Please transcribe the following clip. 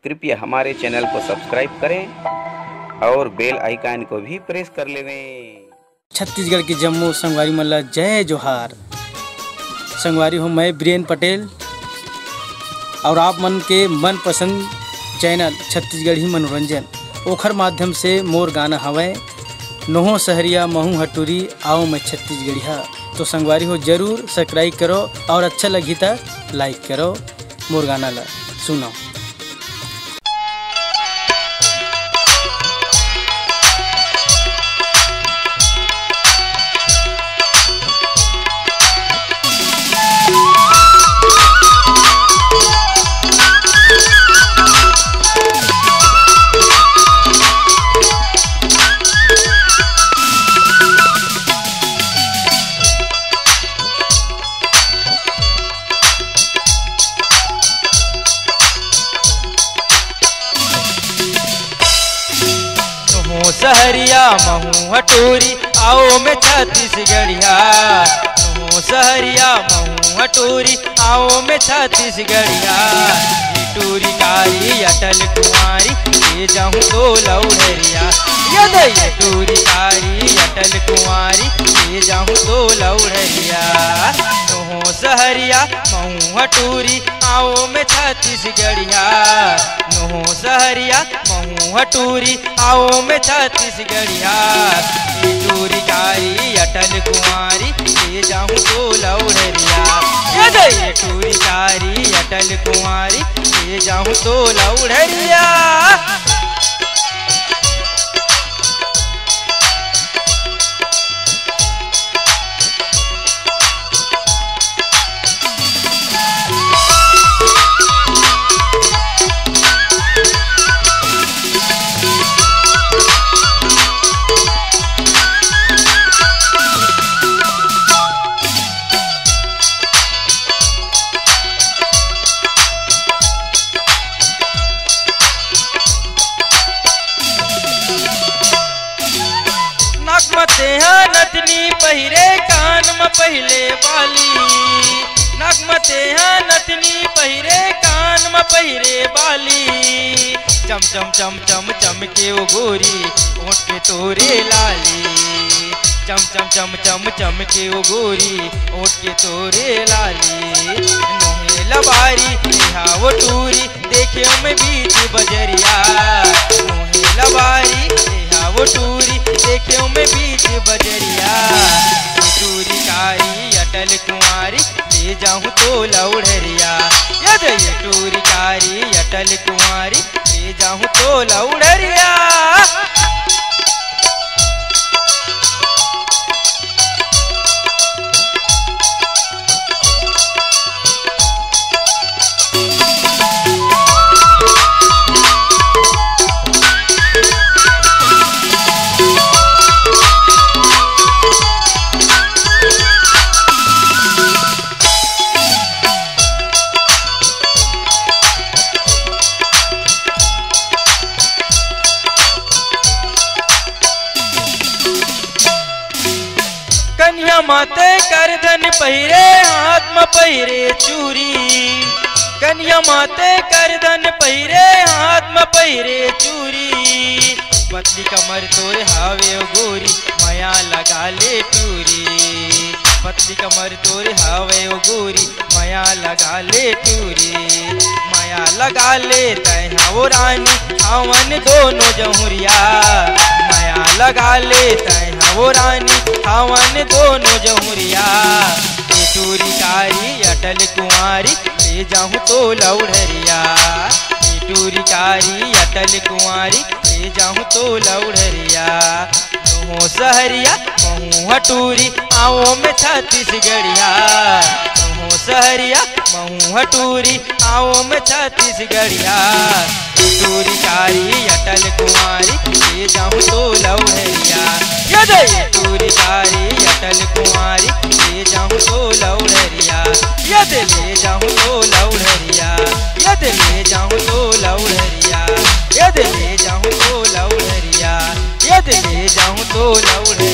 कृपया हमारे चैनल को सब्सक्राइब करें और बेल आइकन को भी प्रेस कर लेवें। छत्तीसगढ़ के जम्मू संगवारी मल्ला जय जोहार। संगवारी हूँ मैं बीरेन पटेल और आप मन के मनपसंद चैनल छत्तीसगढ़ी मनोरंजन ओखर माध्यम से मोर गाना हवै नोहो सहरिया महू हटूरी आओ मैं छत्तीसगढ़िया। तो संगवारी हो जरूर सब्सक्राइब करो और अच्छा लगी तो लाइक करो। मोर गाना ला सुनो। सहरिया महू हटूरी आओ मैं छत्तीसगढ़िया। सहरिया महू हटूरी आओ मैं छत्तीसगढ़िया। टूरी कारी अटल कुमारी ले जाऊँ तो लौड़रिया। ये टूरी कारी अटल कुमारी ले जाऊँ तो लौड़रिया। सहरिया महू हटूरी आओ मैं छत्तीसगढ़िया। सहरिया महू हटूरी आओ मैं छत्तीसगढ़िया। टूरी कारी अटल कुमारी ले जाऊँ तो लौड़रिया। ये टूरी कारी अटल कुमारी ले जाऊँ तो लौड़रिया। नथनी पहिरे कान में पहले बाली। नगमते हैं नथनी पहिरे कान में पहिरे बाली। चम चम चम चम चम के ओ गोरी ओठ के तोरे लाली। चम चम चम चम चम के ओ गोरी ओठ के तोरे लाली। नोहे लबारी वो टूरी देखे मैं बीच बजरिया। नोहे लबारी वो टूरी देखे मैं बीच बजरिया। टूरी कारी अटल कुमारी ले जाऊँ तो लौड़रिया। ये टूरी कारी अटल कुमारी ले जाऊँ तो लौड़रिया। कन्या माते करधन पहिरे हाथ में पहिरे चूरी। कन्या माते करधन पहिरे हाथ में पहिरे चूरी। पतली कमर तोरे हावे गोरी माया लगा ले टूरी। पतली कमर तोरे हावे गोरी माया लगा ले टूरी। माया लगा ले तैहा वो रानी हावन दोनों जहुरिया। माया लगा ले तैहा वो रानी हावन दोनों जहुरिया। टूरी कारी अटल कुमारी ले जाऊँ तो लौड़रिया। टूरी कारी अटल कुमारी ले जाऊँ तो लौड़रिया। नोहो सहरिया महू हटूरी आओ मैं छत्तीसगढ़िया। नोहो सहरिया महू हटूरी आओ मैं छत्तीसगढ़िया। टूरी कारी अटल कुमारी ले जाऊँ तो लौड़रिया। ये टूरी कारी अटल कुमारी ले जाऊँ तो लौड़रिया। ये ले जाऊँ तो लौड़रिया। ये ले जाऊँ तो लौड़रिया। ये ले जाऊँ तो लौड़रिया। ये ले जाऊँ तो लौड़रिया।